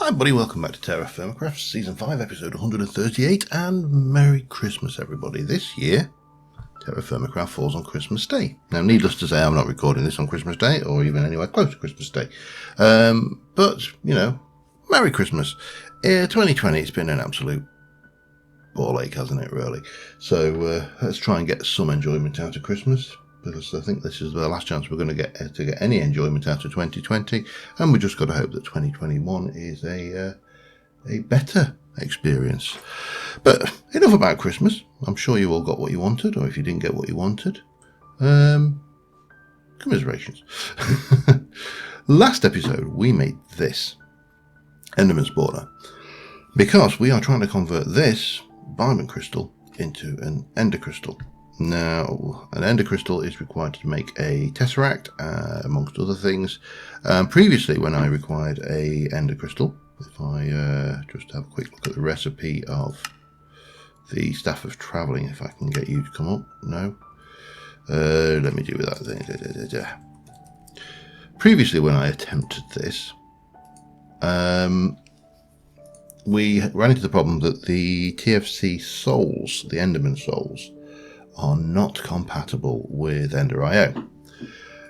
everybody, welcome back to TerraFirmaCraft Season 5, Episode 138, and Merry Christmas, everybody. This year, TerraFirmaCraft falls on Christmas Day. Now, needless to say, I'm not recording this on Christmas Day, or even anywhere close to Christmas Day. But, you know, Merry Christmas. 2020, it's been an absolute ball ache, hasn't it, really? So, let's try and get some enjoyment out of Christmas, because I think this is the last chance we're going to get any enjoyment out of 2020, and we just got to hope that 2021 is a better experience. But enough about Christmas. I'm sure you all got what you wanted, or if you didn't get what you wanted, commiserations. Last episode we made this Enderman Spawner because we are trying to convert this diamond crystal into an ender crystal. Now, an ender crystal is required to make a tesseract, amongst other things. Previously, when I required a ender crystal, if I just have a quick look at the recipe of the Staff of Travelling, if I can get you to come up. No? Let me do with that thing. Previously, when I attempted this, we ran into the problem that the TFC souls, the Enderman souls, are not compatible with Ender.io.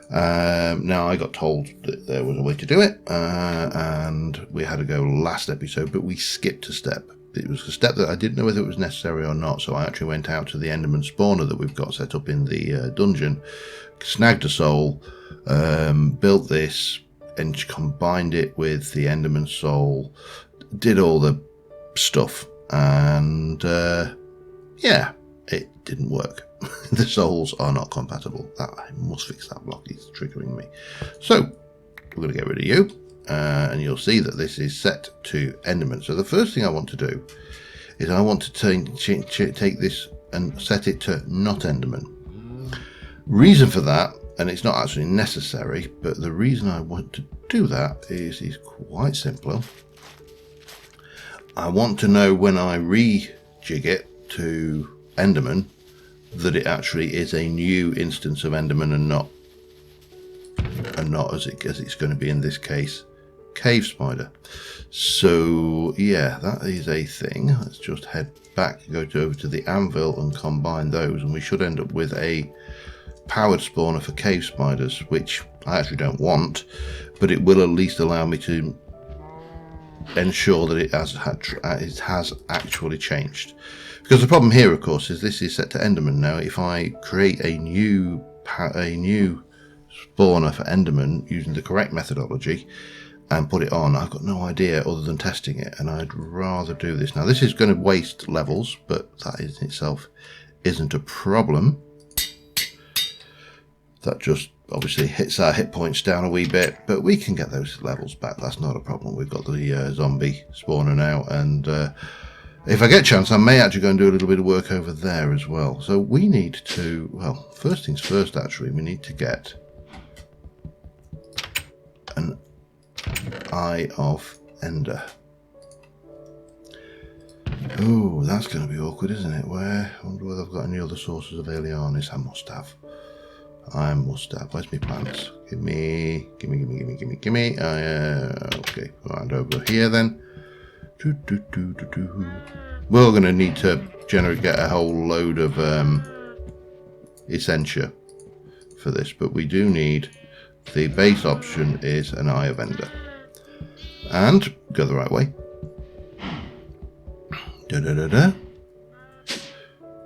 Now, I got told that there was a way to do it, and we had to go last episode, but we skipped a step. It was a step that I didn't know whether it was necessary or not, so I actually went out to the Enderman Spawner that we've got set up in the dungeon, snagged a soul, built this, and combined it with the Enderman soul, did all the stuff, and yeah, it didn't work. The souls are not compatible. I must fix that block. It's triggering me. So we're going to get rid of you, and you'll see that this is set to Enderman. So the first thing I want to do is I want to take this and set it to not Enderman. Reason for that, and it's not actually necessary, but the reason I want to do that is quite simple. I want to know when I rejig it to Enderman that it actually is a new instance of Enderman and not as it's going to be in this case cave spider. So yeah, that is a thing. Let's just head back, go over to the anvil and combine those, and we should end up with a powered spawner for cave spiders, which I actually don't want, but it will at least allow me to ensure that it has actually changed. Because the problem here, of course, is this is set to Enderman now. If I create a new spawner for Enderman using the correct methodology and put it on, I've got no idea other than testing it, and I'd rather do this. Now, this is going to waste levels, but that in itself isn't a problem. That just obviously hits our hit points down a wee bit, but we can get those levels back. That's not a problem. We've got the zombie spawner now, and if I get a chance, I may actually go and do a little bit of work over there as well. So we need to, well, first things first, actually, we need to get an Eye of Ender. Oh, that's going to be awkward, isn't it? I wonder whether I've got any other sources of Alianis. I must have. Where's my plants? Gimme. Okay, right over here then. We're going to need to get a whole load of Essentia for this, but we do need, the base option is an Eye of Ender. And go the right way.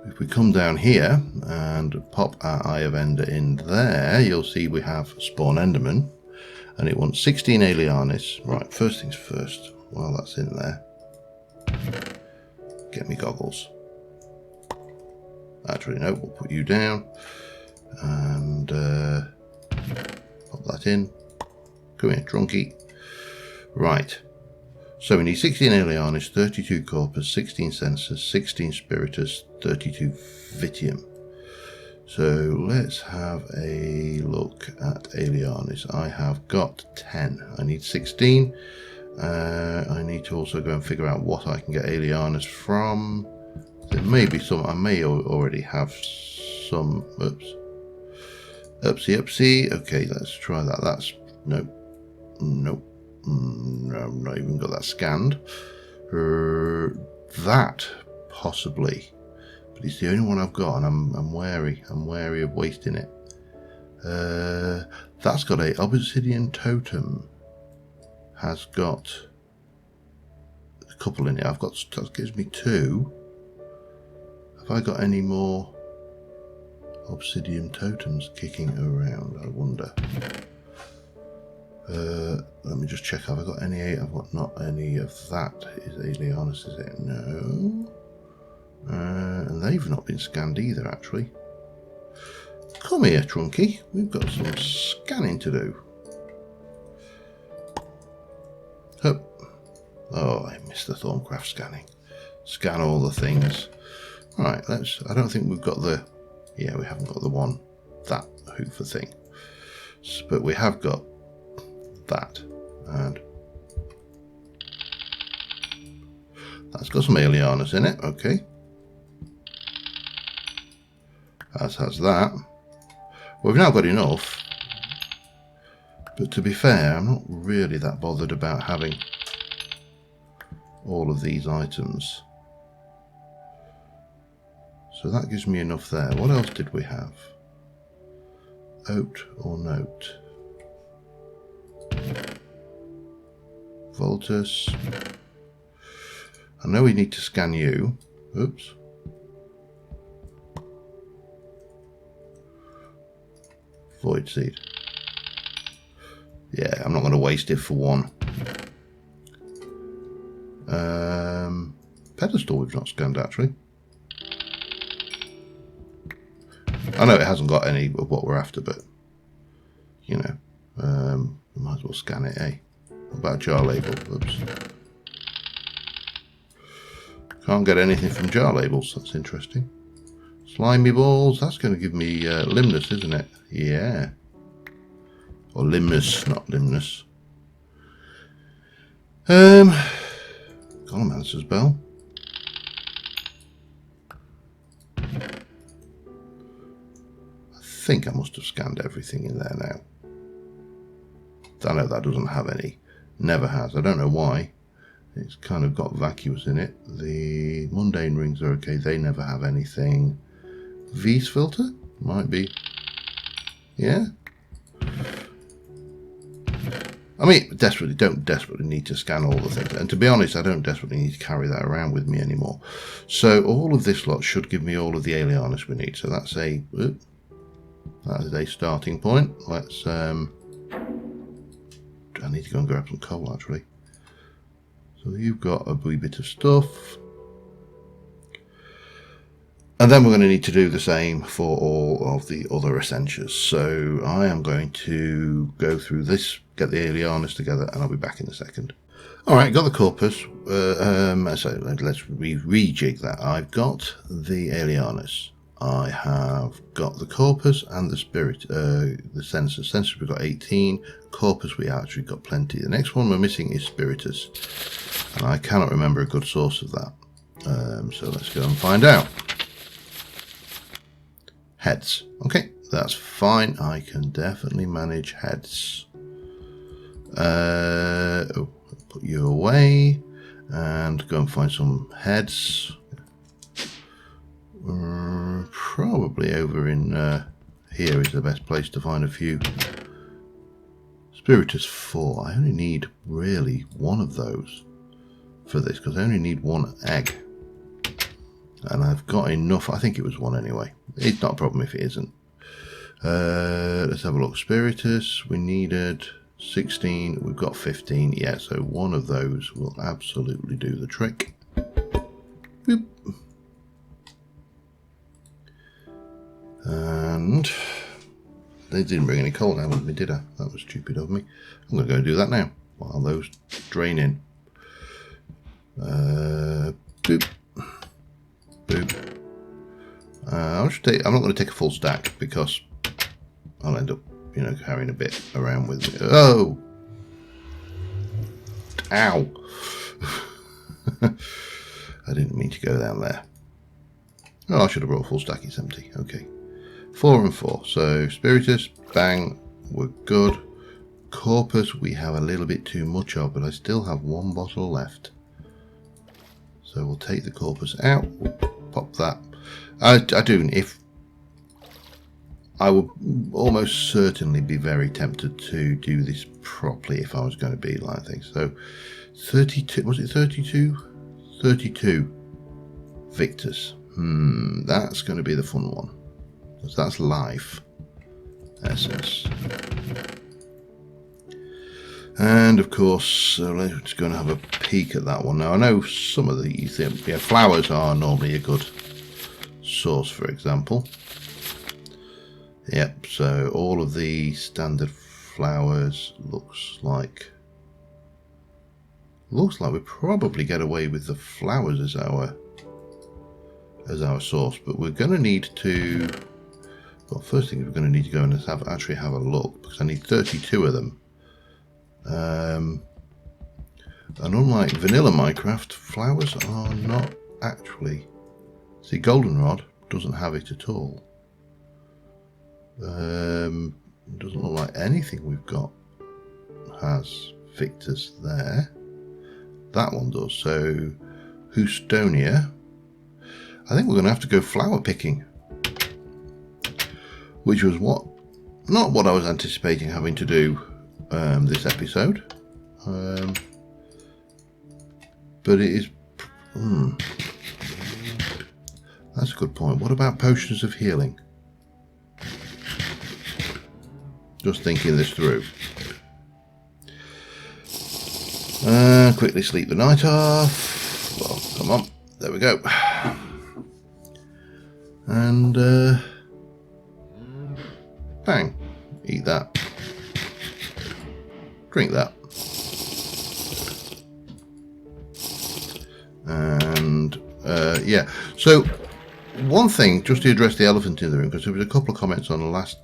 If we come down here and pop our Eye of Ender in there, you'll see we have Spawn Enderman, and it wants 16 Alianis. Right, first things first, while that's in there, get me goggles. Actually, no, we'll put you down, and pop that in. Come here, Trunky. Right. So we need 16 Alianis, 32 Corpus, 16 Sensors, 16 Spiritus, 32 Vitium. So let's have a look at Alianis. I have got 10. I need 16. I need to also go and figure out what I can get Alianis from. There may be some, I may already have some. Oops. Oopsie. Okay, let's try that. That's, nope. No, I've not even got that scanned. That, possibly. But it's the only one I've got, and I'm wary. I'm wary of wasting it. That's got a obsidian totem. Has got a couple in it. That gives me 2. Have I got any more obsidian totems kicking around? I wonder. Let me just check. Have I got any? I've got not any of that. Is Alianus, is it? No. And they've not been scanned either, actually. Come here, Trunky. We've got some scanning to do. Oh, I missed the Thorncraft scanning. Scan all the things. Right, I don't think we've got the... Yeah, we haven't got the one, that hoofer thing. But we have got that. And that's got some Alianus in it, okay. As has that. Well, we've now got enough. But to be fair, I'm not really that bothered about having all of these items. So that gives me enough there. What else did we have? Oat or note? Voltus. I know we need to scan you. Oops. Void seed. Yeah, I'm not going to waste it for one. Pedestal we've not scanned, actually. I know it hasn't got any of what we're after, but you know, we might as well scan it, eh? What about jar label? Oops. Can't get anything from jar labels. That's interesting. Slimy balls. That's going to give me limnus, isn't it? Yeah. Or limnus, not limnus. Column-answer's bell. I think I must have scanned everything in there now. I know that doesn't have any. Never has. I don't know why. It's kind of got vacuous in it. The mundane rings are okay. They never have anything. V's filter? Might be. Yeah. I mean, don't desperately need to scan all the things. And to be honest, I don't desperately need to carry that around with me anymore. So all of this lot should give me all of the Alianus we need. So that's that is a starting point. Let's I need to go and grab some coal, actually. So you've got a wee bit of stuff. And then we're going to need to do the same for all of the other essentials. So I am going to go through this, get the Alianus together, and I'll be back in a second. Alright, got the corpus. So let's rejig that. I've got the Alianus. I have got the corpus and the spirit, the sensors. Sensors we've got 18. Corpus we actually got plenty. The next one we're missing is spiritus. And I cannot remember a good source of that. So let's go and find out. Heads. Okay, that's fine. I can definitely manage heads. Put you away and go and find some heads. Probably over in here is the best place to find a few. Spiritus 4. I only need really one of those for this because I only need one egg. And I've got enough. I think it was one anyway. It's not a problem if it isn't. Let's have a look. Spiritus, we needed 16. We've got 15. Yeah, so one of those will absolutely do the trick. Boop. And they didn't bring any coal down with me, did I? That was stupid of me. I'm going to go and do that now while those drain in. Boop. Boop. I'm not going to take a full stack because I'll end up, carrying a bit around with me. Oh! Ow! I didn't mean to go down there. Oh, I should have brought a full stack. It's empty. Okay. 4 and 4. So, Spiritus, bang, we're good. Corpus we have a little bit too much of, but I still have one bottle left. So we'll take the corpus out, we'll pop that. I do, if I would almost certainly be very tempted to do this properly if I was going to be like things. So 32, was it 32? 32 Victus. That's going to be the fun one. So that's life. SS. And of course, let's go and have a peek at that one. Now I know some of these, yeah, flowers are normally a good source, for example. Yep, so all of the standard flowers looks like we probably get away with the flowers as our source, but we're going to need to, well, first thing we're going to need to go and actually have a look, because I need 32 of them. And unlike vanilla Minecraft, flowers are not actually, see, goldenrod doesn't have it at all. It doesn't look like anything we've got has Victus there. That one does. So Houstonia, I think we're going to have to go flower picking, which was not what I was anticipating having to do this episode, but it is. That's a good point. What about potions of healing? Just thinking this through. Quickly sleep the night off. Well, come on. There we go. And bang. Eat that. Drink that. And yeah. So one thing, just to address the elephant in the room, because there was a couple of comments on the last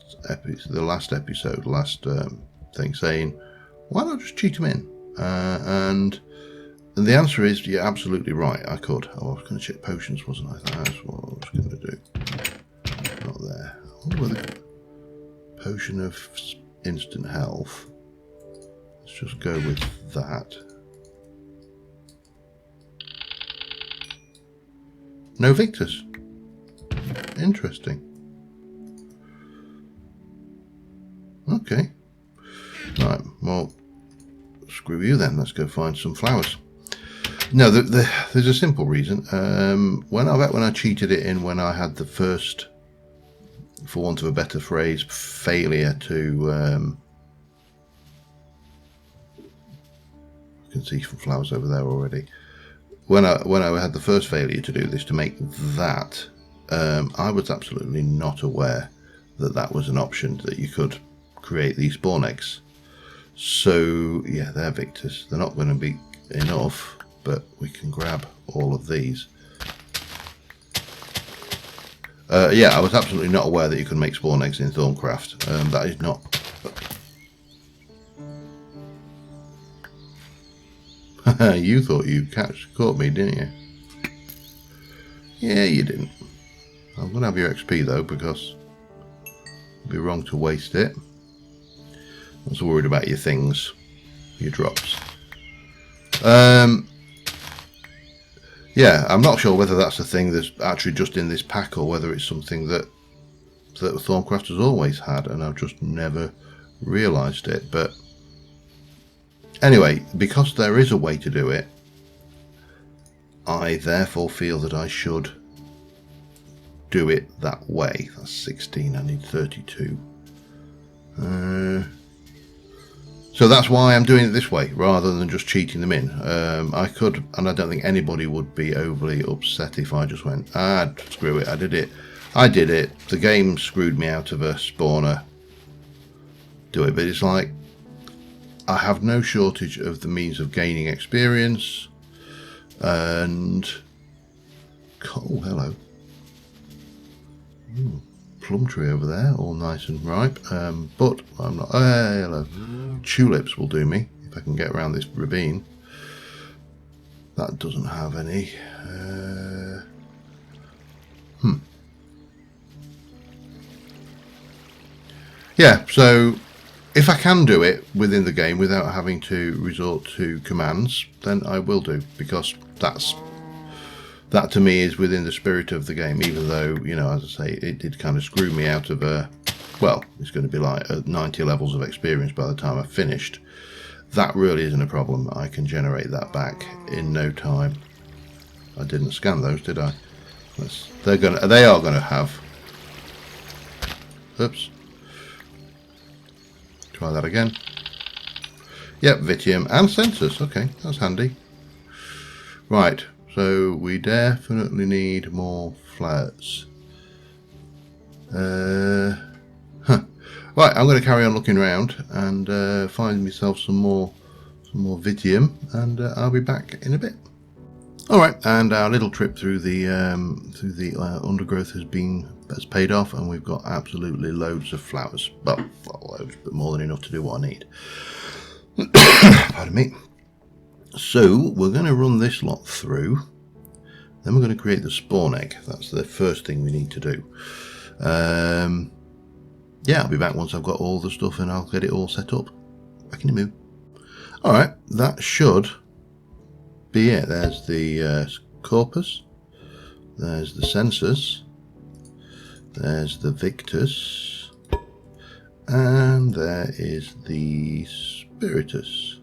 thing saying, why not just cheat them in? And the answer is, you're absolutely right. I could. Oh, I was going to check potions, wasn't I? That's what I was going to do. Not there. I wonder whether potion of instant health. Let's just go with that. No Victus. Interesting. Okay. Right, well, screw you then. Let's go find some flowers. No, there's a simple reason. When I cheated it in, when I had the first, for want of a better phrase, failure to... you can see some flowers over there already. When I had the first failure to do this, to make that, I was absolutely not aware that that was an option, that you could create these spawn eggs. So yeah, they're Victus. They're not going to be enough, but we can grab all of these. Yeah, I was absolutely not aware that you could make spawn eggs in Thorncraft. That is not... You thought you caught me, didn't you? Yeah, you didn't. I'm going to have your XP though, because it'd be wrong to waste it. I was worried about your things, your drops. Yeah, I'm not sure whether that's a thing that's actually just in this pack, or whether it's something that Thorncraft has always had and I've just never realised it. But anyway, because there is a way to do it, I therefore feel that I should do it that way. That's 16, I need 32. So that's why I'm doing it this way, rather than just cheating them in. I could, and I don't think anybody would be overly upset if I just went, screw it, I did it. The game screwed me out of a spawner. Do it. But it's like, I have no shortage of the means of gaining experience, and... oh, hello. Ooh. Plum tree over there, all nice and ripe, but I'm not... hello. Tulips will do me, if I can get around this ravine. That doesn't have any. Yeah, so if I can do it within the game without having to resort to commands, then I will do, because that to me is within the spirit of the game, even though, you know, as I say, it did kind of screw me out of well, it's going to be like 90 levels of experience by the time I've finished. That really isn't a problem. I can generate that back in no time. I didn't scan those, did I? They are gonna have. Oops. Try that again. Yep, Vitium and sensors. Okay, that's handy. Right, so we definitely need more flats. Right, I'm going to carry on looking around and find myself some more Vitium, and I'll be back in a bit. Alright, and our little trip through the undergrowth has paid off, and we've got absolutely loads of flowers. Well, loads, but more than enough to do what I need. Pardon me. So, we're going to run this lot through. Then we're going to create the spawn egg. That's the first thing we need to do. Yeah, I'll be back once I've got all the stuff and I'll get it all set up. Back in a minute. Alright, that should be it. There's the corpus. There's the sensors. There's the victus. And there is the spiritus.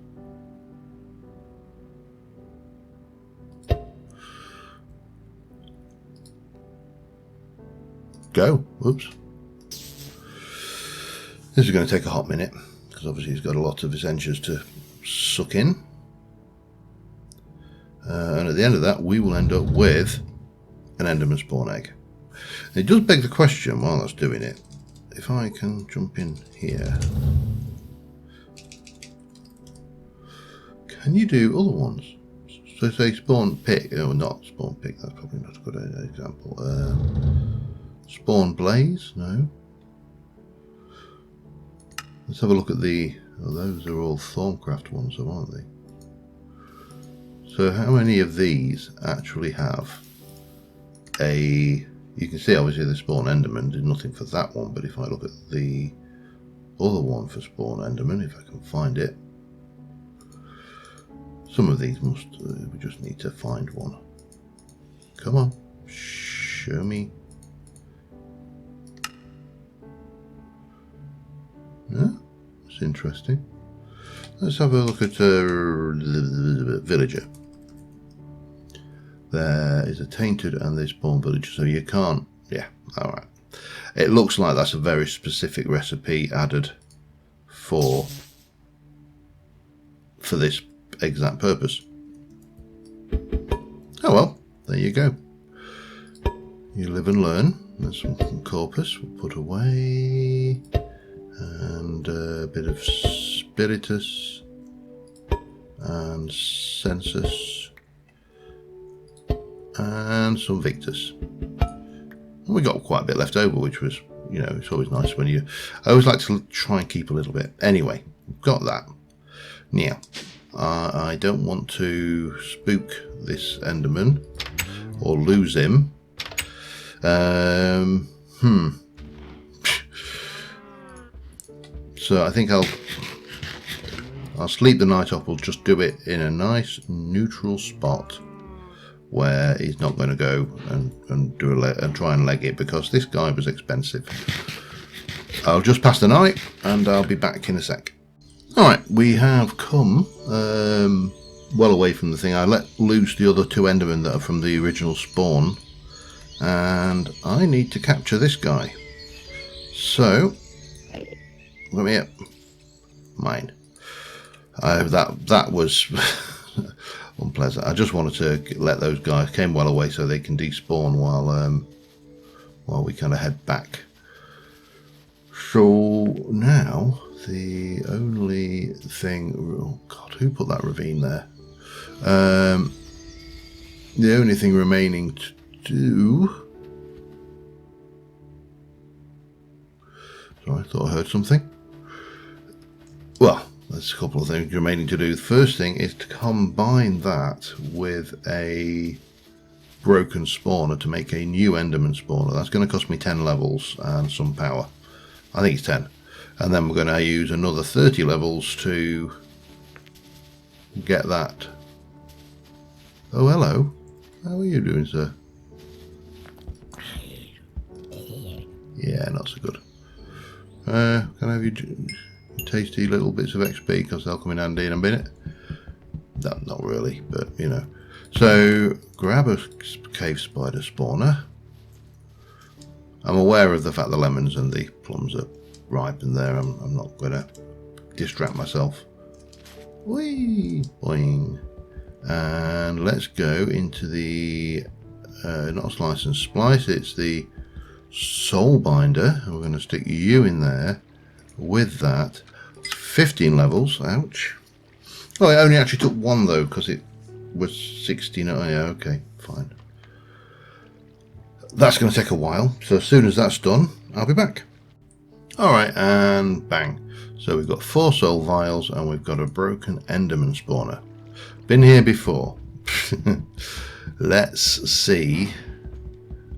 Go. Whoops. This is going to take a hot minute, because obviously he's got a lot of essentials to suck in. And at the end of that, we will end up with an Enderman spawn egg. It does beg the question, while that's doing it, if I can jump in here, can you do other ones? So say spawn pick, or not spawn pick, that's probably not a good example. Spawn blaze, no. Let's have a look at the, oh, those are all Thorncraft ones, though, aren't they? So how many of these actually have a, you can see obviously the spawn Enderman did nothing for that one, but if I look at the other one for spawn Enderman, if I can find it, some of these must, we just need to find one. Come on, show me. Yeah, it's interesting. Let's have a look at villager. There is a tainted and they spawn villager, so you can't. Yeah, all right. It looks like that's a very specific recipe added for this exact purpose. Oh well, there you go. You live and learn. There's some corpus we'll put away. And a bit of spiritus and census and some victus. And we got quite a bit left over, which was, you know, it's always nice when you, I always like to try and keep a little bit. Anyway, got that. Now, I don't want to spook this Enderman or lose him. So I think I'll sleep the night off. We'll just do it in a nice neutral spot where he's not going to go and do and try and leg it, because this guy was expensive. I'll just pass the night and I'll be back in a sec. Alright, we have come well away from the thing. I let loose the other two Endermen that are from the original spawn, and I need to capture this guy. So let me up. Mine. That was unpleasant. I just wanted to let those guys came well away so they can despawn while we kind of head back. So now the only thing, oh God, who put that ravine there? The only thing remaining to do. Sorry, I thought I heard something. Well, there's a couple of things remaining to do. The first thing is to combine that with a broken spawner to make a new Enderman spawner. That's going to cost me 10 levels and some power. I think it's 10. And then we're going to use another 30 levels to get that. Oh, hello. How are you doing, sir? Yeah, not so good. Can I have you tasty little bits of XP, because they'll come in handy in a minute? No, not really, but you know. So, grab a cave spider spawner. I'm aware of the fact the lemons and the plums are ripe and there. I'm not going to distract myself. Whee! Boing. And let's go into the, not slice and splice, it's the soul binder. And we're going to stick you in there with that. 15 levels, ouch. Oh, it only actually took one though, because it was 16. Oh, yeah, okay, fine. That's going to take a while, so as soon as that's done, I'll be back. Alright, and bang. So we've got 4 soul vials, and we've got a broken Enderman Spawner. Been here before. Let's see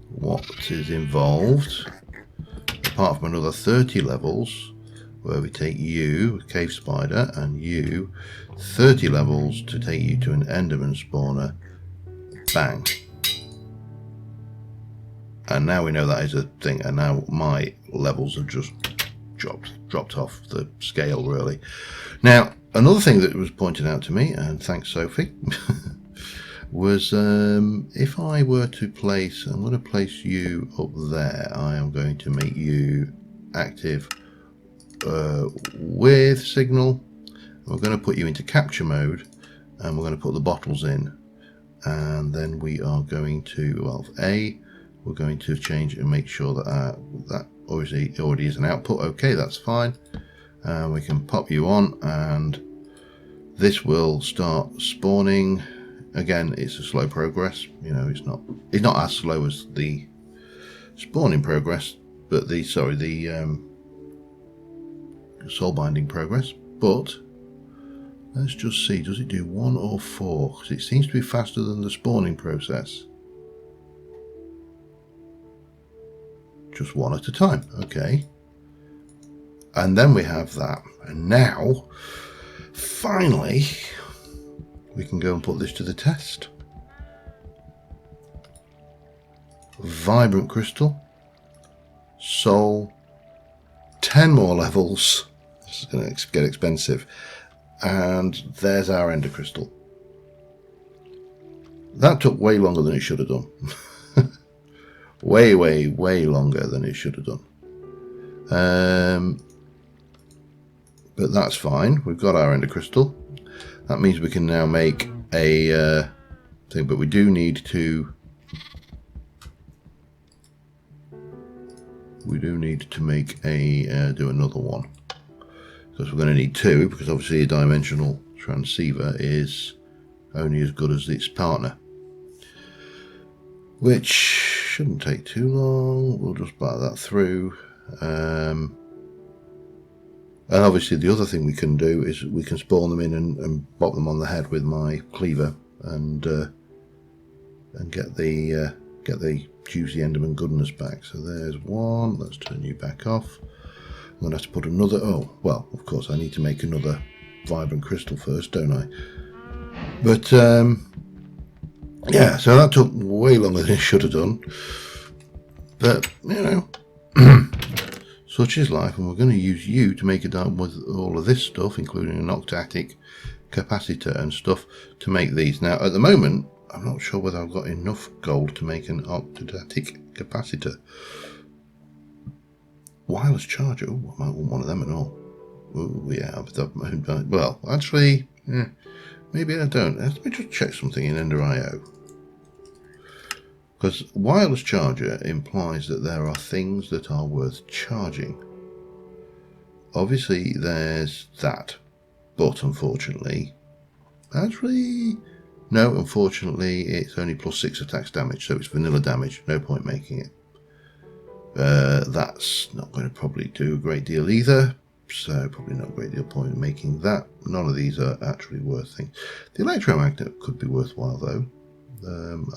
what is involved. Apart from another 30 levels, where we take you, a cave spider, and you, 30 levels to take you to an Enderman Spawner. Bang. And now we know that is a thing, and now my levels have just dropped off the scale, really. Now, another thing that was pointed out to me, and thanks Sophie, was if I were to place, I'm going to place you up there, I am going to make you active with signal. We're going to put you into capture mode, and we're going to put the bottles in, and then we are going to, well, we're going to change and make sure that that already is an output. Okay, that's fine. We can pop you on, and this will start spawning. Again, it's a slow progress. You know, it's not as slow as the spawning progress, but the soul binding progress. But let's just see, does it do 1 or 4? Because it seems to be faster than the spawning process. Just 1 at a time, okay. And then we have that, and now finally we can go and put this to the test. Vibrant crystal, soul, 10 more levels. This is going to get expensive. And there's our ender crystal. That took way longer than it should have done. way longer than it should have done. But that's fine. We've got our ender crystal. That means we can now make a thing, but we do need to make a do another one, because we're going to need 2, because obviously a dimensional transceiver is only as good as its partner, which shouldn't take too long. We'll just batter that through. And obviously the other thing we can do is we can spawn them in and bop them on the head with my cleaver, and get the juicy Enderman goodness back. So there's one. Let's turn you back off. I'm going to have to put another, oh, well, of course I need to make another vibrant crystal first, don't I? But yeah, so that took way longer than it should have done. But, you know, such is life, and we're going to use you to make it done with all of this stuff, including an octatic capacitor and stuff, to make these. Now, at the moment, I'm not sure whether I've got enough gold to make an octatic capacitor. Wireless charger. Oh, I might want one of them and all. Oh, yeah. Well, actually, maybe I don't. Let me just check something in Ender.io. Because wireless charger implies that there are things that are worth charging. Obviously, there's that. But unfortunately, actually, no, unfortunately, it's only +6 attacks damage, so it's vanilla damage. No point making it. That's not going to probably do a great deal either, so probably not a great deal point in making that. None of these are actually worth things. The electromagnet could be worthwhile though.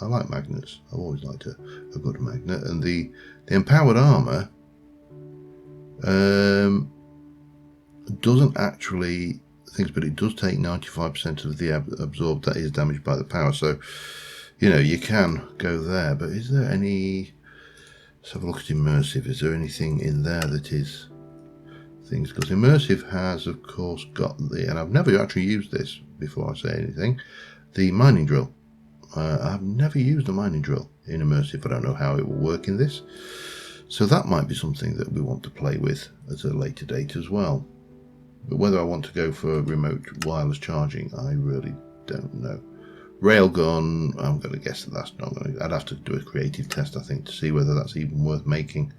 I like magnets. I've always liked a good magnet. And the empowered armor, doesn't actually things, but it does take 95% of the absorbed that is damaged by the power. So, you know, you can go there, but is there any... Let's have a look at Immersive. Is there anything in there that is things? Because Immersive has, of course, got the... And I've never actually used this before I say anything. The mining drill. I've never used a mining drill in Immersive. I don't know how it will work in this. So that might be something that we want to play with at a later date as well. But whether I want to go for remote wireless charging, I really don't know. Railgun, I'm going to guess that that's not going to... I'd have to do a creative test, I think, to see whether that's even worth making,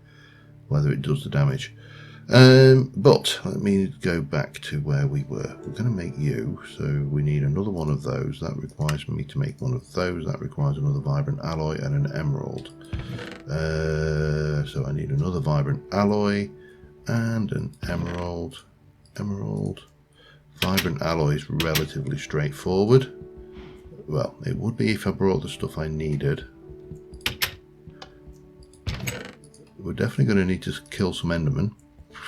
whether it does the damage. But let me go back to where we were. We're going to make you, so we need another one of those. That requires me to make one of those. That requires another vibrant alloy and an emerald. So I need another vibrant alloy and an emerald. Vibrant alloy is relatively straightforward. Well, it would be if I brought the stuff I needed. We're definitely going to need to kill some Endermen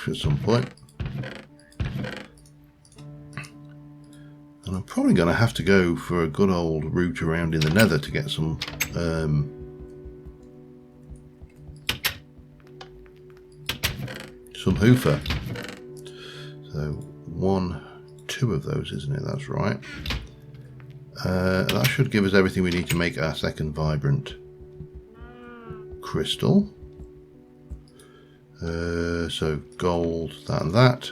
at some point. And I'm probably going to have to go for a good old route around in the nether to get some hoofer. So 2 of those, isn't it? That's right. That should give us everything we need to make our second vibrant crystal. So gold, that and that.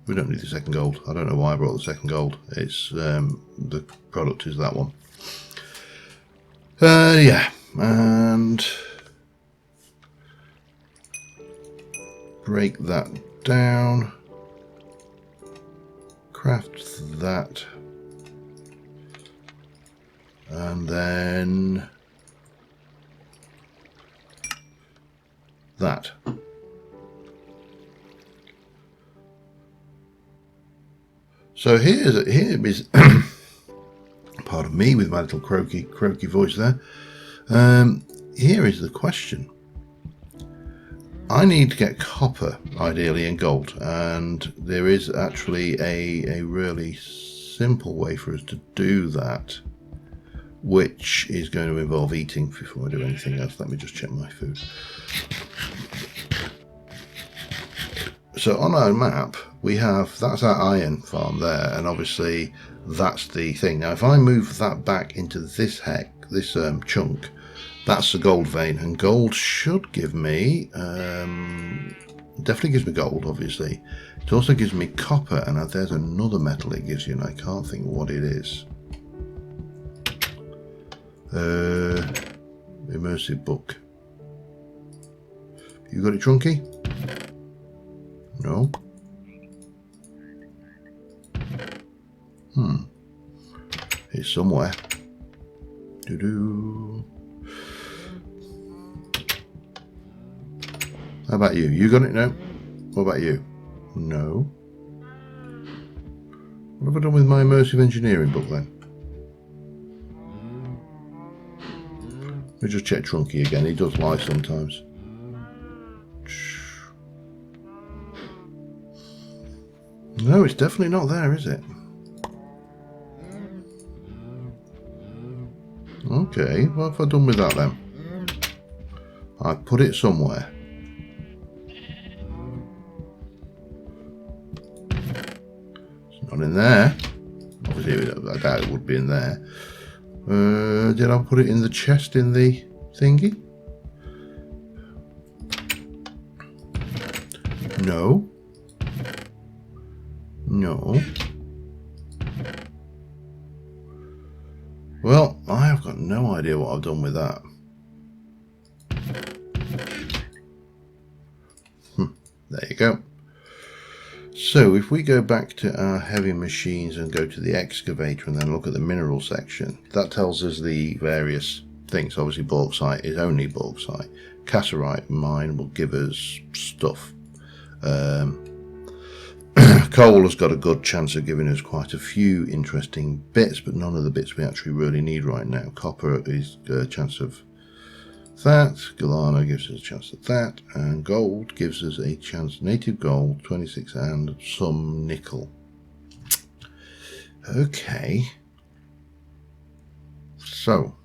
We don't need the second gold. I don't know why I brought the second gold. It's the product is that one. Yeah, and break that down. Craft that, and then that. So here is pardon me with my little croaky voice there. Here is the question. I need to get copper, ideally, and gold, and there is actually a really simple way for us to do that, which is going to involve eating before I do anything else. Let me just check my food. So on our map, we have, that's our iron farm there, and obviously that's the thing. Now, if I move that back into this chunk, that's the gold vein, and gold should give me, definitely gives me gold, obviously. It also gives me copper, and there's another metal it gives you, and I can't think what it is. Immersive book. You got it, Trunky? No? It's somewhere. Doo-doo. How about you? You got it? No? What about you? No. What have I done with my Immersive Engineering book then? Let me just check Trunky again. He does lie sometimes. No, it's definitely not there, is it? Okay, what have I done with that then? I put it somewhere. It's not in there. Obviously, I doubt it would be in there. Did I put it in the chest in the thingy? No. No. Well, I have got no idea what I've done with that. There you go. So if we go back to our heavy machines and go to the excavator and then look at the mineral section, that tells us the various things. Obviously bauxite is only bauxite. Cassiterite mine will give us stuff. Coal has got a good chance of giving us quite a few interesting bits, but none of the bits we actually really need right now. Copper is a chance of that. Galano gives us a chance at that. And gold gives us a chance. Native gold, 26, and some nickel. Okay. So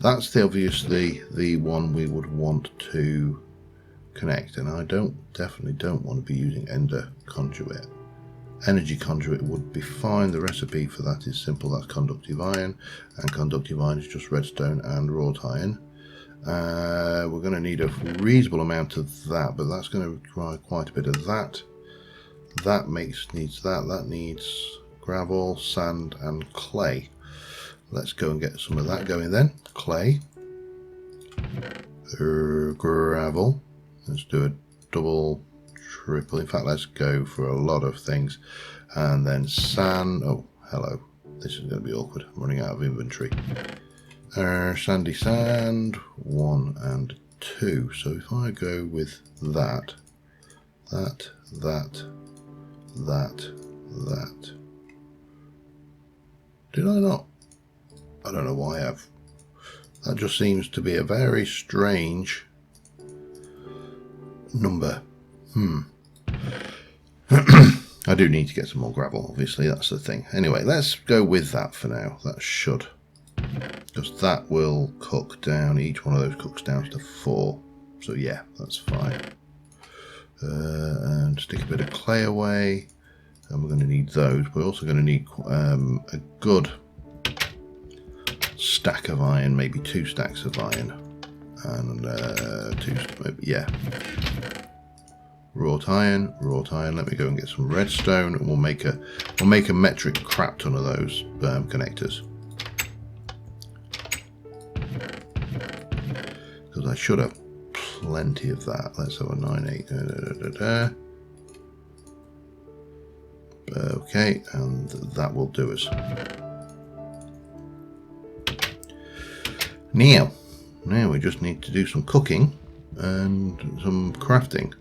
that's obviously the one we would want to connect, and I definitely don't want to be using ender conduit. Energy conduit would be fine. The recipe for that is simple. That's conductive iron, and conductive iron is just redstone and wrought iron. We're going to need a reasonable amount of that, but that's going to require quite a bit of that. That needs that. That needs gravel, sand, and clay. Let's go and get some of that going then. Clay, gravel. Let's do a double, triple. In fact, let's go for a lot of things. And then sand. Oh, hello. This is going to be awkward. I'm running out of inventory. Sandy sand, 1 and 2. So if I go with that. Did I not? I don't know why I have. That just seems to be a very strange number. I do need to get some more gravel, obviously, that's the thing. Anyway, let's go with that for now. That should. Because that will cook down, each one of those cooks down to 4. So yeah, that's fine. And stick a bit of clay away. And we're going to need those. We're also going to need a good stack of iron, maybe 2 stacks of iron. And yeah. Wrought iron. Let me go and get some redstone, and we'll make a metric crap ton of those connectors. Because I should have plenty of that. Let's have a 9, 8. Okay, and that will do us. Now we just need to do some cooking and some crafting.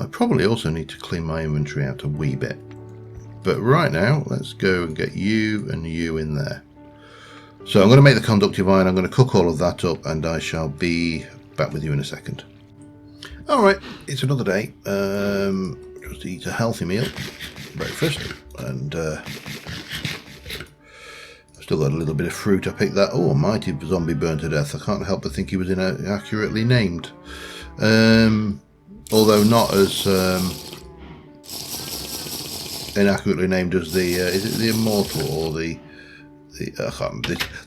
I probably also need to clean my inventory out a wee bit. But right now, let's go and get you and you in there. So I'm going to make the conductive iron, I'm going to cook all of that up, and I shall be back with you in a second. Alright, it's another day. Just eat a healthy meal, breakfast, and still got a little bit of fruit. I picked that. Oh, a mighty zombie burned to death. I can't help but think he was inaccurately named. Although not as inaccurately named as the is it the immortal or the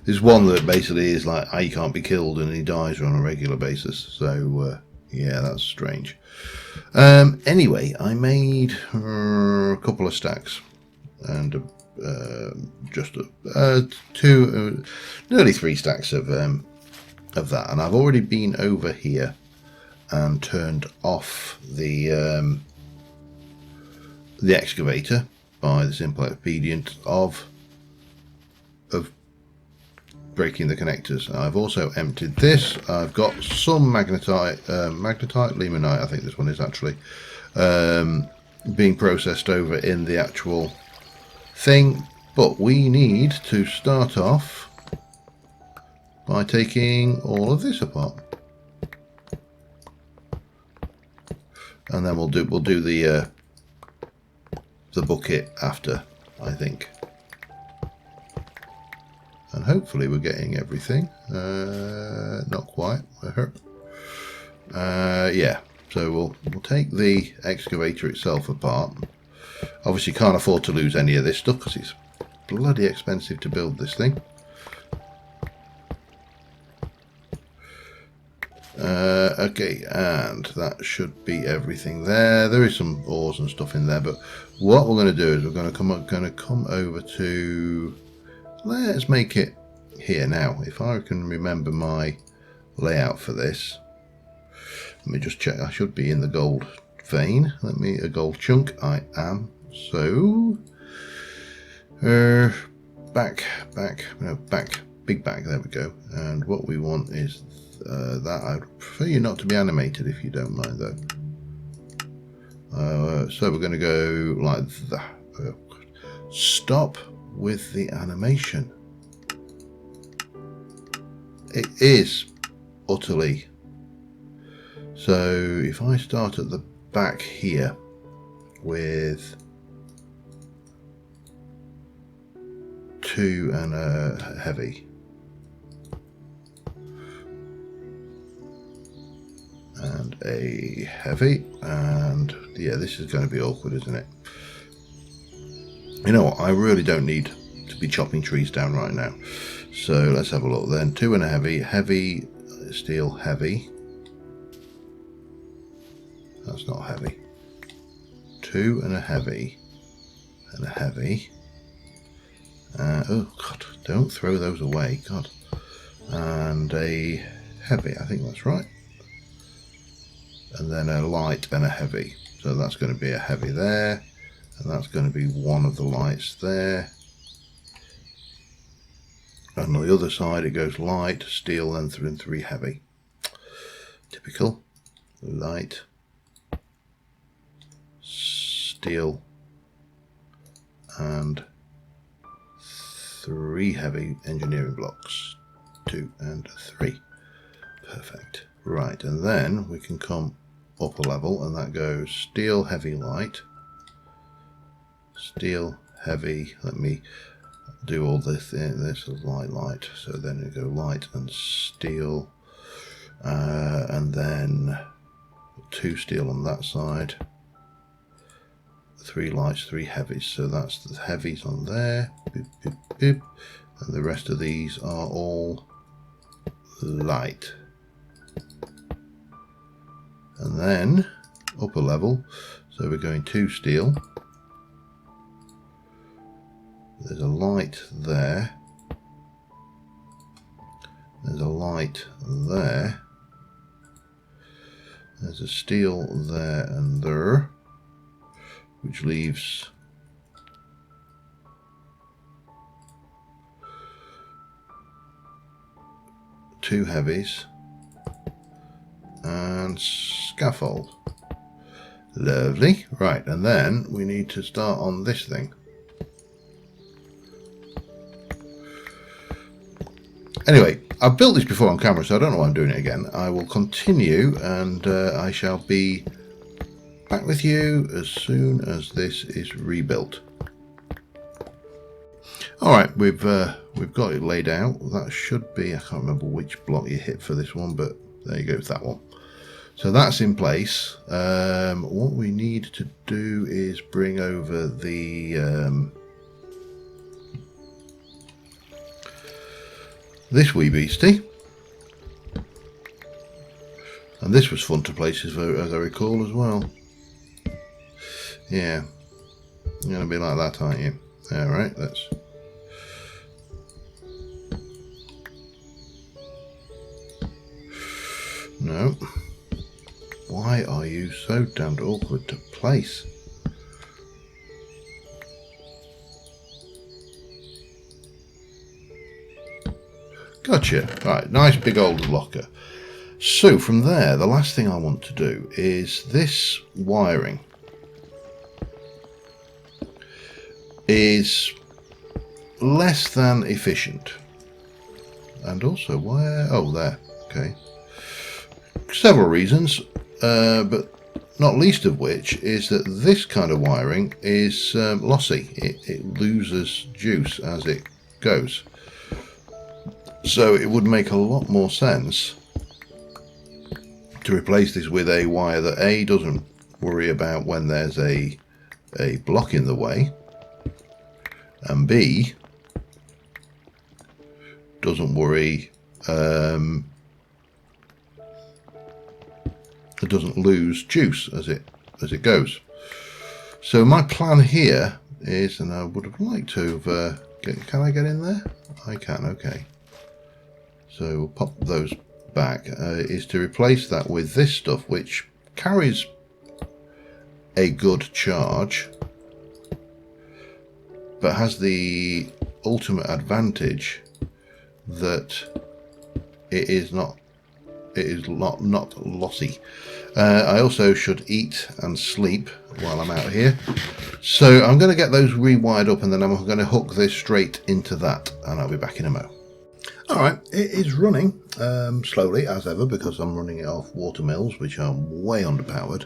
there's one that basically is like he can't be killed and he dies on a regular basis. So yeah, that's strange. Anyway, I made a couple of stacks and just nearly 3 stacks of that, and I've already been over here and turned off the excavator by the simple expedient of breaking the connectors. I've also emptied this. I've got some magnetite, limonite, I think this one is actually, being processed over in the actual thing, but we need to start off by taking all of this apart. And then we'll do the bucket after, I think. And hopefully we're getting everything. Not quite, I hope. Yeah, so we'll take the excavator itself apart. Obviously can't afford to lose any of this stuff because it's bloody expensive to build this thing. Okay, and that should be everything there. There is some ores and stuff in there, but what we're going to do is we're going to come over to, let's make it here now. If I can remember my layout for this, let me just check. I should be in the gold vein. A gold chunk. I am. So back, big back. There we go. And what we want is that. I'd prefer you not to be animated if you don't mind though. So we're going to go like that. Stop with the animation. it is utterly. So if I start at the back here with 2 and a heavy, and a heavy, and yeah, this is going to be awkward, isn't it? You know what, I really don't need to be chopping trees down right now, so let's have a look then. 2 and a heavy, heavy steel, heavy, that's not heavy. 2 and a heavy, and a heavy, oh god, don't throw those away, god, and a heavy, I think that's right, and then a light and a heavy, so that's going to be a heavy there, and that's going to be one of the lights there, and on the other side it goes light, steel, and 3 heavy. Typical. Light, steel, and 3 heavy engineering blocks. 2 and 3. Perfect. Right, and then we can come up a level, and that goes steel, heavy, light, steel, heavy. Let me do all this. This is light. So then we go light and steel, and then 2 steel on that side, 3 lights, 3 heavies. So that's the heavies on there. Boop, boop, boop. And the rest of these are all light. And then up a level, so we're going 2 steel. There's a light there. There's a light there. There's a steel there and there, which leaves two heavies and scaffold. Lovely. Right, and then we need to start on this thing. Anyway, I've built this before on camera, so I don't know why I'm doing it again. I will continue, and I shall be back with you as soon as this is rebuilt. Alright, we've got it laid out. That should be, I can't remember which block you hit for this one, but there you go, it's that one. So that's in place. What we need to do is bring over the this wee beastie, and this was fun to place as I recall as well. Yeah, you're gonna be like that, aren't you? Alright, let's no. Why are you so damned awkward to place? Gotcha. Right, nice big old locker. So from there, the last thing I want to do is this wiring is less than efficient. And also, where? Oh, there. Okay. Several reasons, but not least of which is that this kind of wiring is lossy. It loses juice as it goes. So it would make a lot more sense to replace this with a wire that A, doesn't worry about when there's a block in the way, and B, doesn't worry, it doesn't lose juice as it goes. So my plan here is, and I would have liked to have, can I get in there? I can, okay. So we'll pop those back, is to replace that with this stuff, which carries a good charge, but has the ultimate advantage that it is not lossy. I also should eat and sleep while I'm out here, so I'm going to get those rewired up, and then I'm going to hook this straight into that, and I'll be back in a mo. Alright, it is running slowly as ever because I'm running it off water mills, which are way underpowered.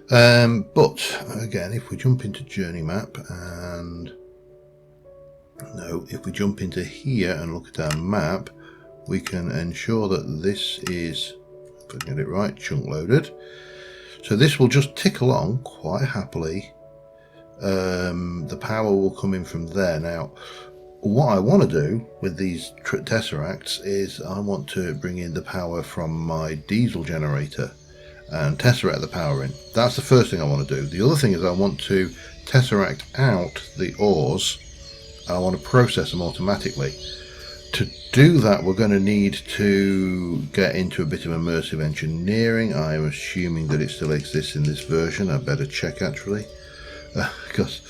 But again, if we jump into journey map and if we jump into here and look at our map, we can ensure that this is, if I get it right, chunk loaded. So this will just tick along quite happily. The power will come in from there. Now, what I want to do with these tesseracts is I want to bring in the power from my diesel generator and tesseract the power in. That's the first thing I want to do. The other thing is I want to tesseract out the ores. I want to process them automatically. To do that, we're going to need to get into a bit of immersive engineering. I'm assuming that it still exists in this version. I better check actually, because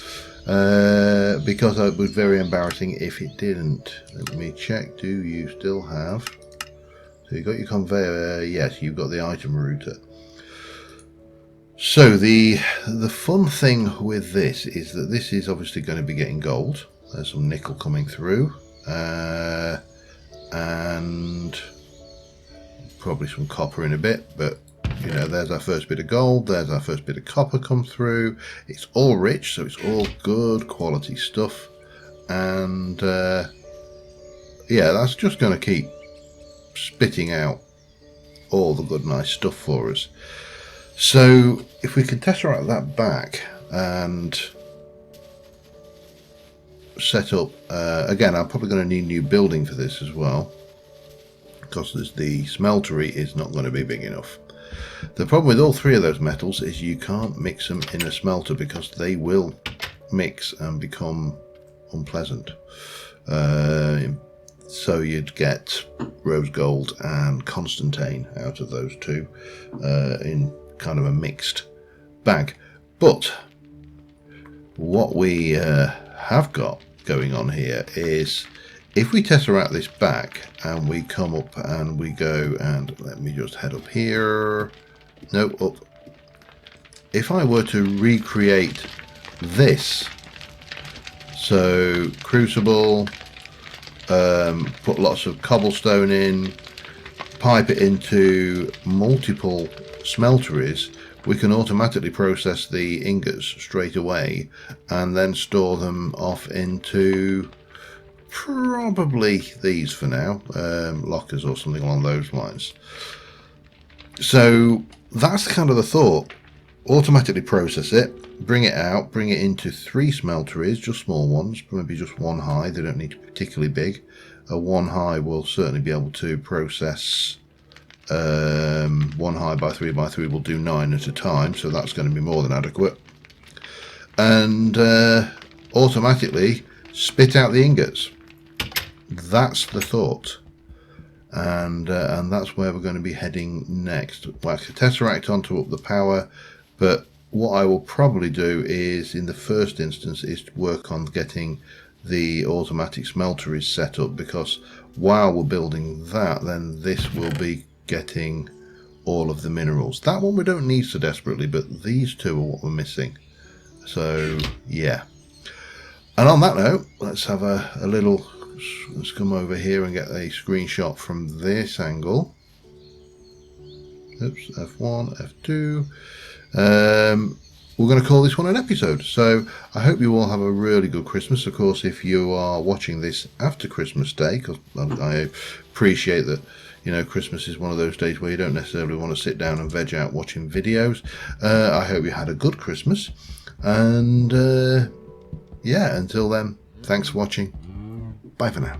it was very embarrassing if it didn't. Let me check. Do you still have? So you've got your conveyor. Yes, you've got the item router. So the fun thing with this is that this is obviously going to be getting gold. There's some nickel coming through, and probably some copper in a bit, but you know, there's our first bit of gold, there's our first bit of copper come through. It's all rich, so it's all good quality stuff, and yeah, that's just going to keep spitting out all the good nice stuff for us. So if we can tesseract that back and set up, again, I'm probably going to need a new building for this as well, because the smeltery is not going to be big enough. The problem with all three of those metals is you can't mix them in a smelter because they will mix and become unpleasant. So you'd get rose gold and constantine out of those two in kind of a mixed bag. But what we have got going on here is, if we tesseract this back and we come up and we go, and let me just head up here, no, up. If I were to recreate this, so crucible, put lots of cobblestone in, pipe it into multiple smelteries, we can automatically process the ingots straight away and then store them off into probably these for now, lockers or something along those lines. So that's kind of the thought. Automatically process it, bring it out, bring it into 3 smelteries, just small ones, maybe just 1 high, they don't need to be particularly big. A 1 high will certainly be able to process 1 high by 3 by 3 will do 9 at a time, so that's going to be more than adequate. And automatically spit out the ingots. That's the thought, and that's where we're going to be heading next. Well, I could tesseract on to up the power, but what I will probably do is, in the first instance, is to work on getting the automatic smelteries set up, because while we're building that, then this will be getting all of the minerals. That one we don't need so desperately, but these two are what we're missing. So yeah. And on that note, let's have a little, let's come over here and get a screenshot from this angle. Oops, F1, F2. We're going to call this one an episode. So I hope you all have a really good Christmas. Of course, if you are watching this after Christmas Day, because I appreciate that, you know, Christmas is one of those days where you don't necessarily want to sit down and veg out watching videos. I hope you had a good Christmas. And yeah, until then, thanks for watching. Bye for now.